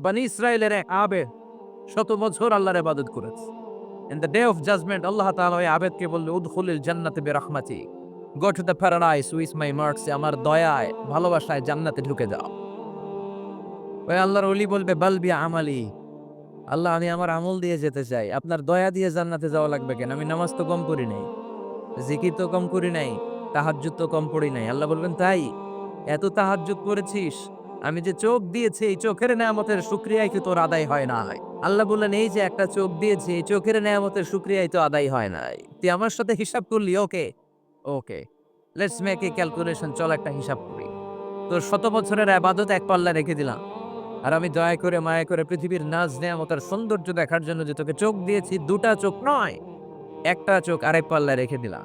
বনি ইসরায়েলের এক আবেদ 100 বছর আল্লাহর ইবাদত করেছে। In the day of judgment, আল্লাহ তাআলা ওই আবেদকে বললেন, উদখুলিল জান্নাতে বিরহমাতি, go to the paradise with my mercy, আমার দয়ায় ভালোবাসায় জান্নাতে ঢুকে যাও। ওই আল্লাহর ওলি বলবে, বাল বি আমালি, আল্লাহ আমি আমার আমল দিয়ে যেতে চাই, আপনার দয়া দিয়ে জান্নাতে যাওয়া লাগবে কেন? আমি নামাজ তো কম পড়ি নাই, জিকির তো কম করি নাই, তাহাজ্জুদ তো কম পড়ি নাই। আল্লাহ বলবেন, তাই এত তাহাজ্জুদ করেছিস, আমি যে চোখ দিয়েছি এই চোখের নেয়ামতের শুকরিয়াই কি তোর আদায় হয় না? আল্লাহ বললেন, এই যে একটা চোখ দিয়েছি এই চোখের নেয়ামতের শুকরিয়াই তো আদায় হয় নাই। তুই আমার সাথে হিসাব করলি? ওকে ওকে, লেটস মেক এ ক্যালকুলেশন, চল একটা হিসাব করি। তোর 100 বছরের ইবাদত এক পাল্লা রেখে দিলাম, আর আমি দয়া করে মায়া করে পৃথিবীর নাজ নেয়ামতের সৌন্দর্য দেখার জন্য যে তোকে চোখ দিয়েছি, দুটা চোখ নয়, একটা চোখ আরেক পাল্লা রেখে দিলাম।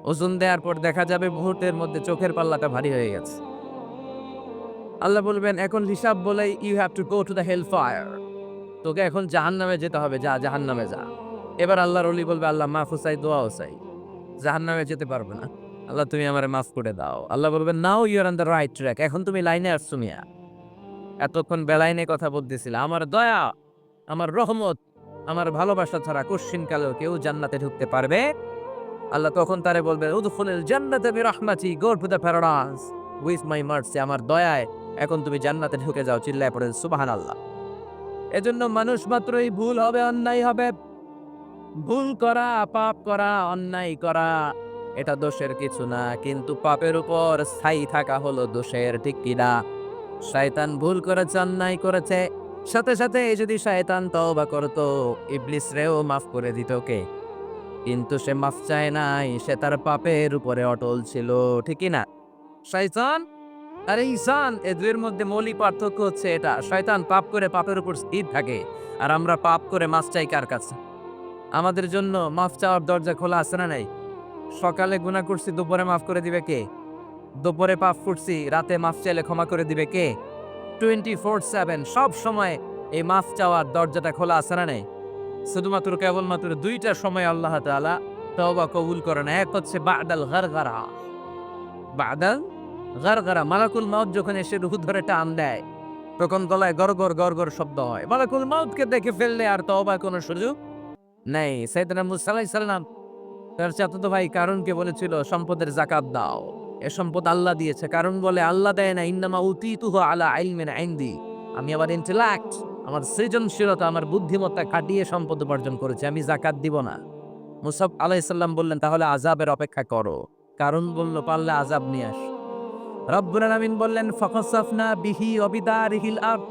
ওজন দেওয়ার পর দেখা যাবে মুহূর্তের মধ্যে চোখের পাল্লাটা ভারী হয়ে গেছে। আল্লাহ বলবেন, এখন হিসাব বলেই you have to go to the hell fire, তোকে এখন জাহান্নামে যেতে হবে, যা জাহান্নামে যা। এবার আল্লাহর ওলি বলবে, আল্লাহ মাফও চাই, দোয়াও চাই, জাহান্নামে যেতে পারবে না, আল্লাহ তুমি আমারে মাফ করে দাও। আল্লাহ বলবেন, now you are on the right track, এখন তুমি লাইনে আসছো মিয়া, এতক্ষণ বেলাইনে কথা বলতেছিলা। আমার দয়া, আমার রহমত, আমার ভালোবাসা ছাড়া কোশ্চিনকালেও কেউ জান্নাতে ঢুকতে পারবে? আল্লাহ তখন তারে বলবেন, উদখুলিল জান্নাতা বিরহমাতি, go to the paradise with my mercy, আমার দয়ায় এখন তুমি জান্নাতে ঢুকে যাও। চিল্লায় পড়েন সুবহানাল্লাহ। এজন্য মানুষ মাত্রই ভুল হবে, অন্যায় হবে। ভুল করা, পাপ করা, অন্যায় করা এটা দোষের কিছু না, কিন্তু পাপের উপর স্থায়ী থাকা হলো দোষের, ঠিক কিনা? শয়তান ভুল করেছে, অন্যায় করেছে, সাথে সাথে যদি শয়তান তওবা করতো, ইবলিস রেও মাফ করে দিত কে? কিন্তু সে মাফ চায় নাই, সে তার পাপের উপরে অটল ছিল, ঠিক কিনা? শয়তান আর ইনসান, এ দুয়ের মধ্যে মৌলিক পার্থক্য হচ্ছে এটা, শয়তান পাপ করে পাপের উপর স্থির থাকে, আর আমরা পাপ করে মাফ চাই কার কাছে? আমাদের জন্য মাফ চাওয়ার দরজা খোলা আছে না নাই? সকালে গুনাহ করছি, দুপুরে মাফ করে দিবে কে? দুপুরে পাপ করছি, রাতে মাফ চাইলে ক্ষমা করে দিবে কে? 24/7 সব সময় এই মাফ চাওয়ার দরজাটা খোলা আছে না নাই? শুধুমাত্র কেবলমাত্র দুইটা সময় আল্লাহ তাআলা তওবা কবুল করে না। এক হচ্ছে বাদাল গারগারা, বাদাল গারগারা, মালাকুল মাউত যখন এসে রূহ ধরে টান দেয়, তখন গলায় গড়গড় গড়গড় শব্দ হয়। মালাকুল মাউতকে দেখে ফেললে আর তওবার কোনো সুযোগ নেই। সাইয়েদনা মুসা আলাইহিস সালাম তার চাচাতো ভাই কারুনকে বলেছিল, সম্পদের যাকাত দাও, এ সম্পদ আল্লাহ দিয়েছে। কারুন বলে, আল্লাহ দেয় না, ইন্নামা উতীতুহু আলা ইলমিন ইনদি, আমি আমার ইন্টেলেক্ট, আমার সৃজনশীলতা, আমার বুদ্ধিমত্তা খাটিয়ে সম্পদ উপার্জন করেছি, আমি যাকাত দিব না। মুসা আলাইহিস সালাম বললেন, তাহলে আযাবের অপেক্ষা করো। কারুন বলল, পারলে আযাব নিয়ে আস। রব্বুল আলামিন বললেন, ফাখাসাফনা বিহি ওয়া বিদারিহিল আরদ,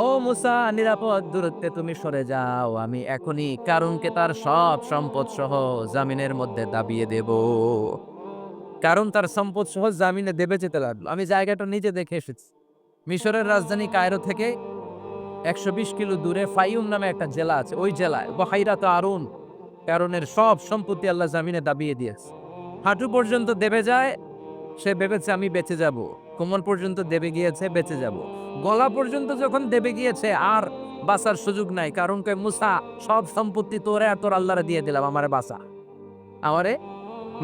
ও মুসা নিরাপদ দূরত্বে তুমি সরে যাও, আমি এখনই কারুনকে তার সব সম্পদ সহ জামিনের মধ্যে দাবিয়ে দেব। কারণ তার সম্পদ সহ জামিনে দেবে যেতে লাগলো। আমি জায়গাটা নিজে দেখে এসেছি। মিশরের রাজধানী কায়রো থেকে 120 কিলো দূরে ফাইউম নামে একটা জেলা আছে, ওই জেলায় বহাইরাত আরুন, কারণের সব সম্পত্তি আল্লাহ জামিনে দাবিয়ে দিয়েছে। হাঁটু পর্যন্ত দেবে যায়, সে ভেবেছে আমি বেঁচে যাব। কোমর পর্যন্ত দেবে গিয়েছে, বেঁচে যাব। গলা পর্যন্ত যখন দেবে গিয়েছে, আর বাঁচার সুযোগ নাই। কারণ কয়, মুসা সব সম্পত্তি তোরে আর তোর আল্লাহরে দিয়ে দিলাম, আমারে বাঁচা, আমারে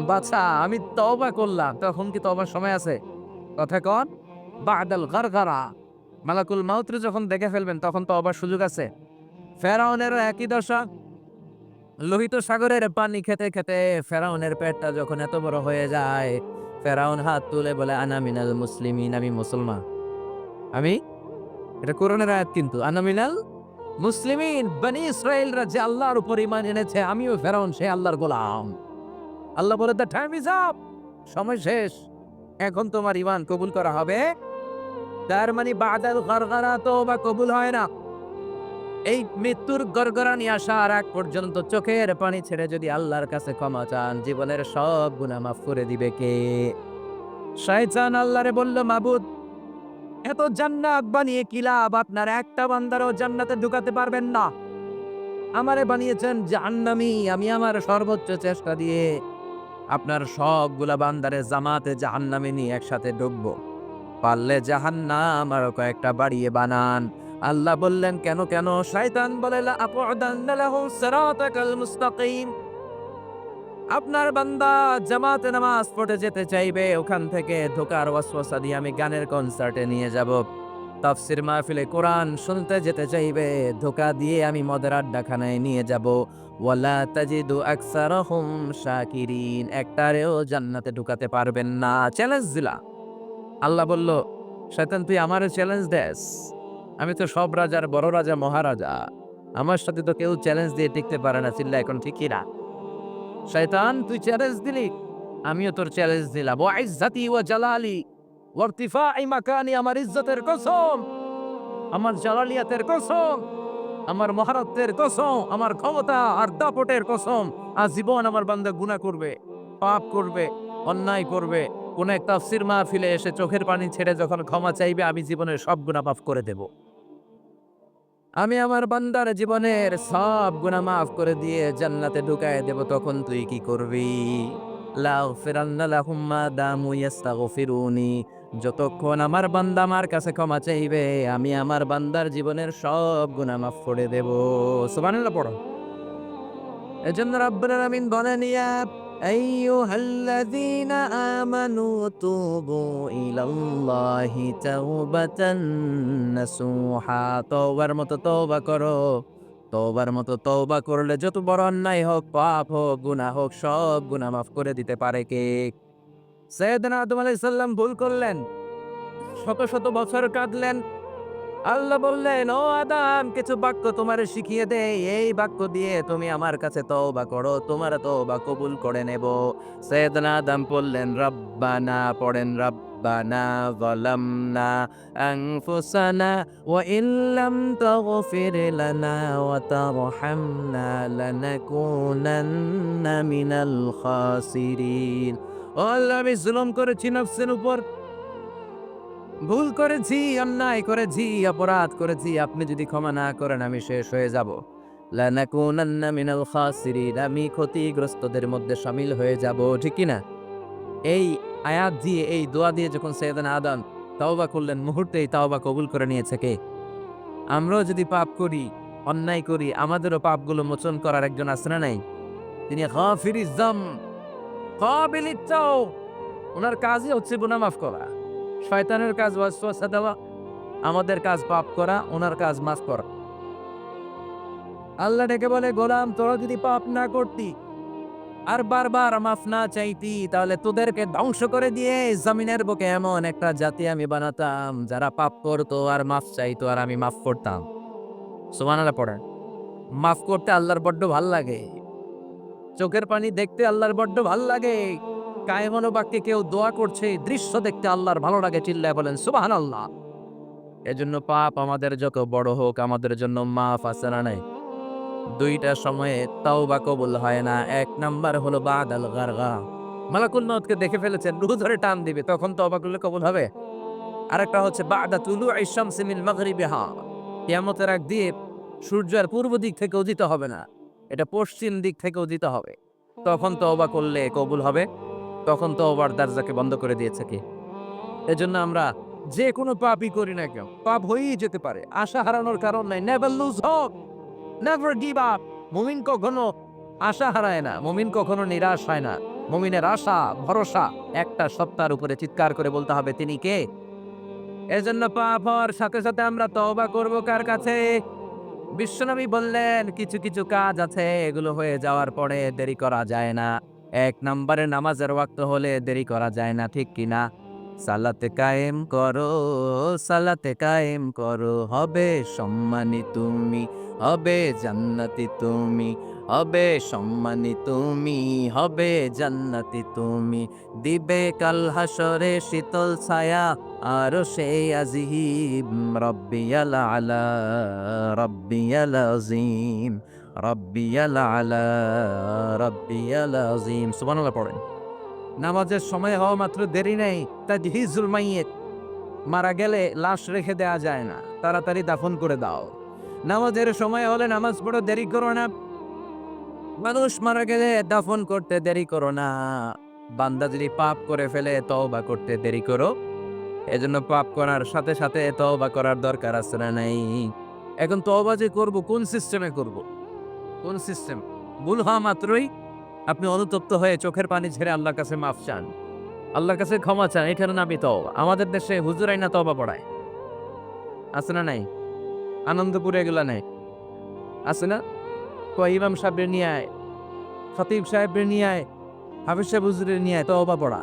বাঁচা, আমি তওবা করলাম। তখন কি তওবার সময় আছে? কথা কন, বাদাল গারগারা, মালাকুল মাউতরে যখন দেখে ফেলবেন তখন তওবার সুযোগ আছে? ফেরাউনেরও একই দশা। লোহিত সাগরের পানি খেতে খেতে ফেরাউনের পেটটা যখন এত বড় হয়ে যায়, ফেরাউন হাত তুলে বলে, আনা মিনাল মুসলিমিন, আমি মুসলমান। আমি, এটা কোরআনের আয়াত কিন্তু, আনা মিনাল মুসলিমিন, বনি ইসরাইলরা যে আল্লাহর উপর ঈমান এনেছে, আমিও ফেরাউন সে আল্লাহর গোলাম। আল্লাহ বলে, দ্য টাইম ইজ আপ, সময় শেষ, এখন তোমার ঈমান কবুল করা হবে। তার মানে বাদাল গারগারা তওবা কবুল হয় না। এই মৃত্যুর গড়গড়ানি আসার আগ পর্যন্ত চোখের পানি ছেড়ে যদি আল্লাহর কাছে ক্ষমা চান, জীবনের সব গুনাহ মাফ করে দিবে কে? শয়তান আল্লাহরে বলল, মাবুদ, এত জান্নাত বানিয়ে কি লাভ? আপনার একটা বান্দারও জান্নাতে ঢুকাতে পারবেন না। আমারে বানিয়েছেন জাহান্নামী, আমি আমার সর্বোচ্চ চেষ্টা দিয়ে আপনার সবগুলা বান্দারে জামাতে জাহান্নামে নিয়ে একসাথে ঢুকবো। পারলে জাহান্নাম আরো কয়েকটা বাড়িয়ে বানান। আল্লাহ বললেন, কেন কেন? শয়তান বলে, লা আকুদান্না লাহুম সিরাতাকাল মুস্তাকিম, আপনার বান্দা জামাতে নামাজ পড়তে যেতে চাইবে, ওখান থেকে ধোকার ওয়াসওয়াসা দিয়ে আমি গানের কনসার্টে নিয়ে যাব। তাফসির মাহফিলে কোরআন শুনতে যেতে চাইবে, ধোঁকা দিয়ে আমি মদের আড্ডাখানায় নিয়ে যাব। ওয়ালা তাজিদু আকসারহুম শাকিরিন, একটারেও জান্নাতে ঢুকাতে পারবেন না। চ্যালেঞ্জ দিলা। আল্লাহ বলল, শয়তান তুই আমারে চ্যালেঞ্জ দেস? আমি তো সব রাজার বড় রাজা, মহারাজা। আমার সাথে তো কেউ চ্যালেঞ্জ দিয়ে টিকতে পারে না। চিল্লা এখন ঠিকই না? শয়তান তুই চ্যালেঞ্জ দিলি, আমিও তোর চ্যালেঞ্জ দিলাম। ওয়া ইজ্জাতি ওয়া জালালি ওয়া ইরতিফাই মাকানি, আমার ইজ্জতের কসম, আমার জালালিয়াতের কসম, আমার মহারত্বের কসম, আমার ক্ষমতা আর দাপটের কসম, আজীবন আমার বান্দা গুনাহ করবে, পাপ করবে, অন্যায় করবে, কোন এক তাফসীর মাহফিলে এসে চোখের পানি ছেড়ে যখন ক্ষমা চাইবে, আমি জীবনের সব গুনাহ মাফ করে দেব। আমি আমার বান্দার জীবনের সব গুনাহ মাফ করে দিয়ে জান্নাতে ঢুকায় দেব। তখন তুই কি করবি? লাগফিরান্না লাহুম মা দামু ইস্তাগফিরুনি, যতক্ষণ আমার বান্দা আমার কাছে ক্ষমা চাইবে, আমি আমার বান্দার জীবনের সব গুনাহ মাফ করে দেব। সুবহানাল্লাহ পড়ো। এজন্য রাব্বুল আলামিন বলেন, ইয়া আইয়ুহাল্লাযীনা আমানু তুবু ইলাল্লাহি তাওবাতান নাসুহা, তওবার মতো তওবা করো। তওবার মতো তওবা করলে যত বড় অন্যায় হোক, পাপ হোক, গুনাহ হোক, সব গুনাহ মাফ করে দিতে পারে কে? সাইয়েদনা আদম আলাইহিস সালাম ভুল করলেন, শত শত বছর কাঁদলেন। আল্লাহ বললেন, ও আদম, কিছু বাক্য তোমারে শিখিয়ে দেই, এই বাক্য দিয়ে তুমি আমার কাছে তওবা করো, তোমার তওবা কবুল করে নেব। সাইয়েদনা আদম বললেন, রব্বানা, পড়েন রব্বানা যালামনা আনফুসানা ওয়া ইল্লাম তাগফির লানা ওয়া তারহামনা লানাকুনান্না মিনাল খাসিরিন। ও আল্লাহ, আমি জুলুম করেছি নফসের উপর, ভুল করেছি, অন্যায় করেছি, অপরাধ করেছি। আপনি যদি ক্ষমা না করেন, আমি শেষ হয়ে যাব। লানাকুনান্না মিনাল খাসিরিন, আমি ক্ষতিগ্রস্তদের মধ্যে শামিল হয়ে যাব। ঠিক কি না? এই আয়াত দিয়ে, এই দোয়া দিয়ে যখন সাইয়েদনা আদম তাওবা করলেন, মুহূর্তেই তাওবা কবুল করে নিয়েছে কে? আমরাও যদি পাপ করি, অন্যায় করি, আমাদেরও পাপগুলো মোচন করার একজন আছে না নাই? তিনি গাফিরিজ যাম, কাবিলিত তাওব। ওনার কাজই হচ্ছে গুনাহ মাফ করা। শয়তানের কাজ ওয়াসওয়াসা দেওয়া, আমাদের কাজ পাপ করা, ওনার কাজ মাফ করা। আল্লাহ ডেকে বলে, গোলাম, তোরা যদি পাপ না করতি আর বারবার মাফ না চাইতি, তাহলে তোদেরকে ধ্বংস করে দিয়ে জমিনের বুকে এমন একটা জাতি আমি বানাতাম, যারা পাপ করতো আর মাফ চাইতো, আর আমি মাফ করতাম। সুবহানাল্লাহ পড়েন। মাফ করতে আল্লাহর বড্ড ভাল লাগে। চোখের পানি দেখতে আল্লাহর বড্ড ভাল লাগে। কায়মনো বাক্যে কেউ দোয়া করছে, এই দৃশ্য দেখতে আল্লাহর ভালো লাগে। চিল্লায় বলেন সুবহানাল্লাহ। এজন্য পাপ আমাদের যত বড় হোক, আমাদের জন্য মাফ আছে না নাই? দুইটা সময়ে তাওবা কবুল হয় না। এক নাম্বার হলো বাদাল গারগা, মালাকুল মউতকে দেখে ফেলেছেন, রূহ ধরে টান দিবে, তখন তওবা করলে কবুল হবে। আরেকটা হচ্ছে বাদা তুলুই শামসি মিন মাগরিবিহা, কিয়ামতের আগ দিয়ে সূর্যের পূর্ব দিক থেকে উদিত হবে না, এটা পশ্চিম দিক থেকে উদিত হবে। তখন তওবা করলে কবুল হবে। তখন তওবার দরজাকে বন্ধ করে দিয়েছে কে? এজন্য আমরা যে কোনো পাপই করি না কেন, পাপ হয়েই যেতে পারে। আশা হারানোর কারণ নাই। Never lose hope, never give up. মুমিন কখনো আশা হারায় না, মুমিন কখনো নিরাশ হয় না। মুমিনের আশা, ভরসা একটা সত্তার উপরে। চিৎকার করে বলতে হবে, তিনি কে? এজন্য পাপ হওয়ার সাথে সাথে আমরা তওবা করব কার কাছে? বিশ্বনবী বললেন, কিছু কিছু কাজ আছে, এগুলো হয়ে যাওয়ার পরে দেরি করা যায় না। এক নম্বরে নামাজের ওয়াক্ত হলে দেরি করা যায় না। ঠিক কি না? সালাতে কায়েম করো, সালাতে কায়েম করো, হবে সম্মানী তুমি, হবে জান্নাতি তুমি, হবে সম্মানী তুমি, হবে জান্নাতি তুমি। দিবে কাল হাসরে শীতল ছায়া, আরো সেই আজিম, রব্বিয়াল আলা, রব্বিয়াল আজিম, রব্বিয়াল আলা, রব্বিয়াল আজিম। সুবহানাল্লাহ পড়েন। নামাজের সময় হওয়া মাত্র দেরি নেই। তাজহিজুল মাইয়িত, মারা গেলে লাশ রেখে দেয়া যায় না, তাড়াতাড়ি দাফন করে দাও। নামাজের সময় হলে নামাজ পড়ো, দেরি করো না। মানুষ মারা গেলে দাফন করতে দেরি করো না। বান্দা যদি পাপ করে ফেলে, তওবা করতে দেরি করো। এজন্য পাপ করার সাথে সাথে তওবা করার দরকার আছে না নাই? এখন তওবা যে করব, কোন সিস্টেমে করব? কোন সিস্টেম? ভুল হওয়া মাত্রই আপনি অনুতপ্ত হয়ে চোখের পানি ঝেড়ে আল্লাহর কাছে মাফ চান, আল্লাহর কাছে ক্ষমা চান। এটার নামই তওবা। আমাদের দেশে হুজুরাই না তওবা পড়ায়। আছে না নাই? আনন্দপুরে এগুলা নাই, আছে না? কয় ইমাম সাহেবরে নিয়ে আয়, খতিব সাহেবরে নিয়ে আয়, হাফিজ সাহেব হুজুরের নিয়ে আয় তওবা পড়া।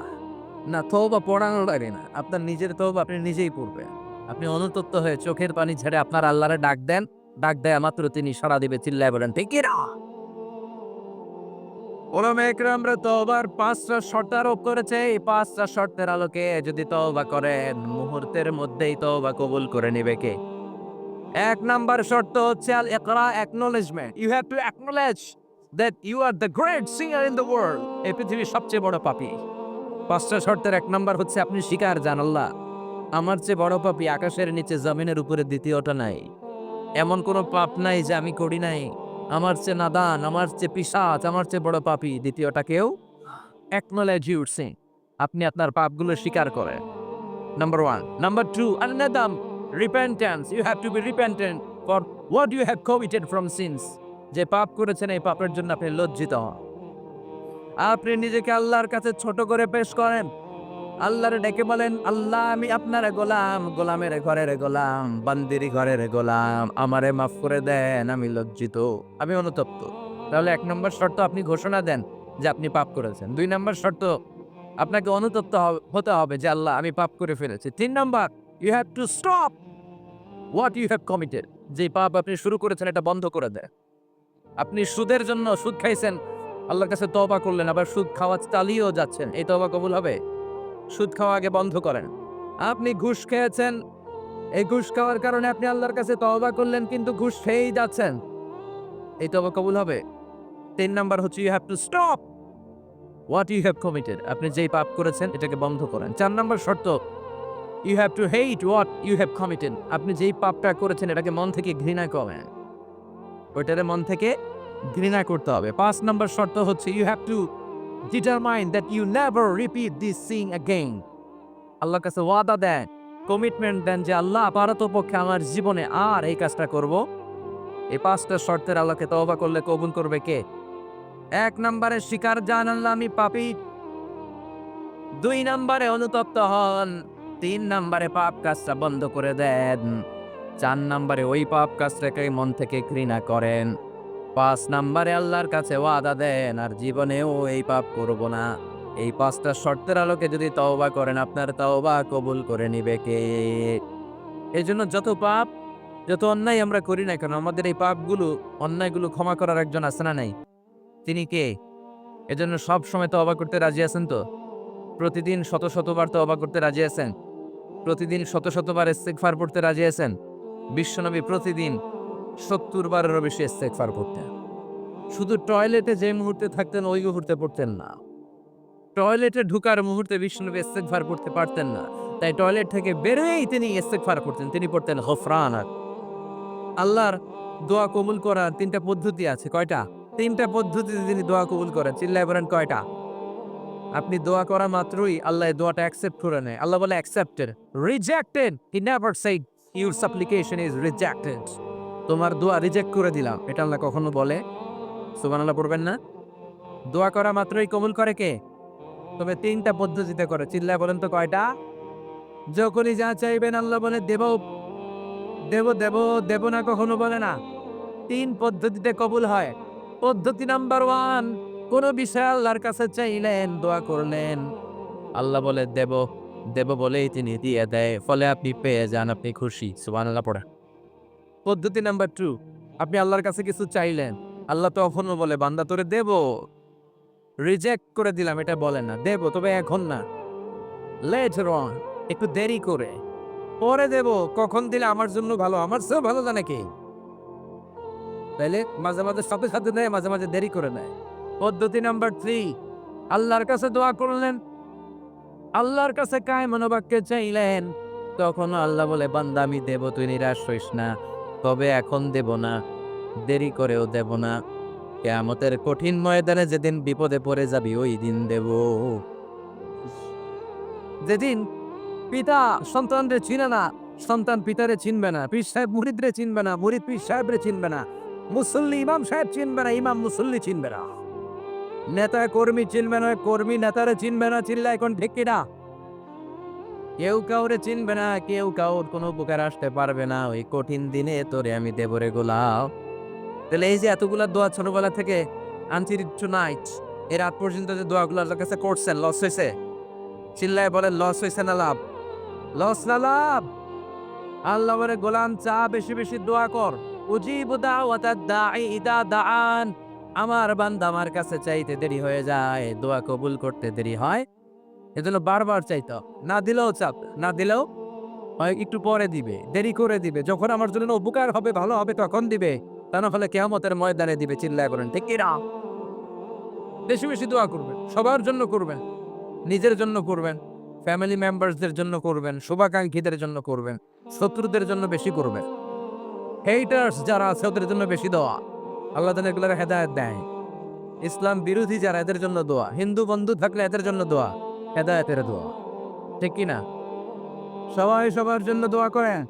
না, তওবা পড়ানো লাগে না, আপনার নিজের তওবা আপনি নিজেই পড়বেন। আপনি অনুতপ্ত হয়ে চোখের পানি ঝেড়ে আপনার আল্লাহরে ডাক দেন, ডাক দেয়া মাত্র তিনি সাড়া দিবে, চিল্লায় বলেন ঠিক কি না? ওলামায়ে কেরামরা তওবার ৫টা শর্ত আরোপ করেছে। এই ৫টা শর্তের আলোকে যদি তওবা করেন, মুহূর্তের মধ্যেই তওবা কবুল করে নিবে কে? ১ নাম্বার শর্ত হচ্ছে আল ইকরা, acknowledgement. You have to acknowledge that you are the great singer in the world. এই পৃথিবীর সবচেয়ে বড় পাপী। ৫টা শর্তের ১ নাম্বার হচ্ছে আপনি স্বীকার যান, আল্লাহ আমার চেয়ে বড় পাপী আকাশের নিচে জমিনের উপরে দ্বিতীয়টা নাই। এমন কোনো পাপ নাই যে আমি করি নাই। আমার চেয়ে নাদান, আমার চেয়ে পিশাচ, আমার চেয়ে বড় পাপী দ্বিতীয়টা কেউ। acknowledge your sin, আপনি আপনার পাপগুলো স্বীকার করেন। Number 1। Number 2, an-nadam, repentance. You have to be repentant for what you have committed from sins. যে পাপ করেছেন এই পাপের জন্য আপনি লজ্জিত হন। আপনি নিজেকে আল্লাহর কাছে ছোট করে পেশ করেন। আল্লাহরে ডেকে বলেন, আল্লাহ আমি আপনার গোলাম, গোলামের ঘরের গোলাম, বান্দিরি ঘরের গোলাম, আমারে মাফ করে দেন, আমি লজ্জিত, আমি অনুতপ্ত। তাহলে ১ নম্বর শর্ত আপনি ঘোষণা দেন যে আপনি পাপ করেছেন। ২ নম্বর শর্ত আপনাকে অনুতপ্ত হতে হবে যে আল্লাহ আমি পাপ করে ফেলেছি। ৩ number, you have to stop what you have committed. যে পাপ আপনি শুরু করেছেন এটা বন্ধ করে দেন। আপনি সুদের জন্য সুদ খাইছেন, আল্লাহর কাছে তওবা করলেন, আবার সুদ খাওয়া চালিয়েও যাচ্ছেন, এই তওবা কবুল হবে? সুদ খাওয়া আগে বন্ধ করেন। আপনি ঘুষ খেয়েছেন, এই ঘুষ খাওয়ার কারণে আপনি আল্লাহর কাছে তওবা করলেন কিন্তু ঘুষ খেয়েই যাচ্ছেন, এই তওবা কবুল হবে? ৩ নাম্বার হচ্ছে you have to stop what you have committed. আপনি যেই পাপ করেছেন এটাকে বন্ধ করেন। ৪ নাম্বার শর্ত, you have to hate what you have committed. আপনি যেই পাপটা করেছেন এটাকে মন থেকে ঘৃণা করেন, ওইটারে মন থেকে ঘৃণা করতে হবে। ৫ নাম্বার শর্ত হচ্ছে you have to determine that you never repeat this sin again. আল্লাহর কাছে ওয়াদা দেন, কমিটমেন্ট দেন যে আল্লাহ পারতপক্ষে আমার জীবনে আর এই কাজটা করব। এই ৫টা শর্তের আল্লাহকে তওবা করলে কবুল করবে কে? ১ নম্বরে স্বীকার জান আল্লাহ আমি পাপী। ২ নম্বরে অনুতপ্ত হন। ৩ নম্বরে পাপ কাজটা বন্ধ করে দেন। ৪ নম্বরে ওই পাপ কাজটাকে মন থেকে ঘৃণা করেন। ৫ নম্বরে আল্লাহর কাছে ওয়াদা দেন আর জীবনেও এই পাপ করব না। এই ৫টা শর্তের আলোকে যদি তওবা করেন আপনার তওবা কবুল করে নিবে কে? এজন্য যত পাপ, যত অন্যায় আমরা করি না কেন, আমাদের এই পাপগুলো, অন্যায়গুলো ক্ষমা করার একজন আছে না নাই? তিনি কে? এজন্য সব সময় তওবা করতে রাজি আছেন তো? প্রতিদিন শত শতবার তওবা করতে রাজি আছেন? প্রতিদিন শত শতবার ইস্তেগফার পড়তে রাজি আছেন? বিশ্বনবী প্রতিদিন ৭০ বারেরও বেশি ইস্তেগফার পড়তেন। শুধু টয়লেটে যে মুহূর্তে থাকতেন ওই মুহূর্তে পড়তেন না। টয়লেটে ঢুকার মুহূর্তে বিশ্বনবী ইস্তেগফার পড়তে পারতেন না। তাই টয়লেট থেকে বেরোয়েই তিনি ইস্তেগফার করতেন। তিনি পড়তেন গফরানাক। আল্লাহর দোয়া কবুল করার ৩টা পদ্ধতি আছে। কয়টা? ৩টা পদ্ধতিতে তিনি দোয়া কবুল করেন। চিল্লায় বলেন কয়টা? আপনি দোয়া করা মাত্রই আল্লাহ এই দোয়াটা অ্যাকসেপ্ট করে নেয়। আল্লাহ বলে accepted, rejected he never said your সাপ্লিকেশন is rejected. তোমার দোয়া রিজেক্ট করে দিলাম, এটা আল্লাহ কখনো বলে? সুবহানাল্লাহ পড়বেন না? দোয়া করা মাত্রই কবুল করে কে? তবে ৩টা পদ্ধতিতে করে। চিল্লায় বলেন তো কয়টা? যখনই যা চাইবেন আল্লাহ বলে দেব, দেব, দেব, দেব না কখনো বলে না। ৩ পদ্ধতিতে কবুল হয়। পদ্ধতি নাম্বার 1, কোন বিষয় আল্লাহর কাছে চাইলেন, দোয়া করলেন, আল্লাহ বলে দেব, দেব বলেই তিনি দিয়ে দেয়। ফলে আপনি পেয়ে যান, আপনি খুশি। সুবহানাল্লাহ পড়েন। পদ্ধতি নাম্বার 2, আপনি আল্লাহর কাছে কিছু চাইলেন, আল্লাহ তখনও বলে বান্দা তোরে দেব, রিজেক্ট করে দিলাম এটা বলে না, দেব তবে এখন না, লেটার অন, একটু দেরি করে, পরে দেব। কখন দিলে আমার জন্য ভালো, আমার চেয়েও ভালো জানে কে? তাইলে মাঝে মাঝে সাথে সাথে নেয়, মাঝে মাঝে দেরি করে নেয়। পদ্ধতি নাম্বার 3, আল্লাহর কাছে দোয়া করলেন, আল্লাহর কাছে কায় মনোবাক্যে চাইলেন, তখন আল্লাহ বলে বান্দা আমি দেব, তুই নিরাশ হইস না, তবে এখন দেব না, দেরি করেও দেব না। কিয়ামতের কঠিন ময়দানে যেদিন বিপদে পড়ে যাবি ওই দিন দেব। যেদিন পিতা সন্তানরে চিনে না, সন্তান পিতারে চিনবে না, পীর সাহেব মুরিদরে চিনবে না, মুরিদ পীর সাহেবরে চিনবে না, মুসল্লি ইমাম সাহেব চিনবে না, ইমাম মুসল্লি চিনবে না, নেতা কর্মী চিনবে না, কর্মী নেতারে চিনবে না। চিল্লা এখন ঠিক কিনা? কেউ কাউরে চিনবে না, কেউ কাউর কোনো উপকার আসতে পারবে না, ওই কঠিন দিনে তোরে আমি দেবরে গোলাপ। তাহলে এই যে এতগুলা দোয়া ছোটবেলা থেকে আনটিল টুনাইট, এর রাত পর্যন্ত যে দোয়াগুলো আল্লাহর কাছে করছেন, লস হয়েছে? চিল্লায় বলেন, লস হয়েছে না লাভ? লস না লাভ? আল্লাহ বলে, গোলাম চা বেশি বেশি দোয়া কর। উজিবু দাওয়াতাদ দাঈ ইদা দাআন। আমার বান্দা আমার কাছে চাইতে দেরি হয়ে যায়, দোয়া কবুল করতে দেরি হয়। এজন্য বারবার চাইতে হবে। না দিলেও চাপ, না দিলেও হয় একটু পরে দিবে, দেরি করে দিবে। যখন আমার জন্য উপকার হবে, ভালো হবে তখন দিবে। তা না হলে কিয়ামতের ময়দানে দিবে। চিল্লায় করেন ঠিক কি না? বেশি বেশি দোয়া করবেন, সবার জন্য করবেন, নিজের জন্য করবেন, ফ্যামিলি মেম্বারসদের জন্য করবেন, শুভাকাঙ্ক্ষীদের জন্য করবেন, শত্রুদের জন্য বেশি করবেন, হেটার্স যারা আছে ওদের জন্য বেশি দোয়া। আল্লাহ যেন এগুলোর হেদায়েত দেয়। ইসলাম বিরোধী যারা, এদের জন্য দোয়া। হিন্দু বন্ধু থাকলে এদের জন্য দোয়া, হেদায়েতের দোয়া। ঠিক কি না? সবাই সবার জন্য দোয়া করেন।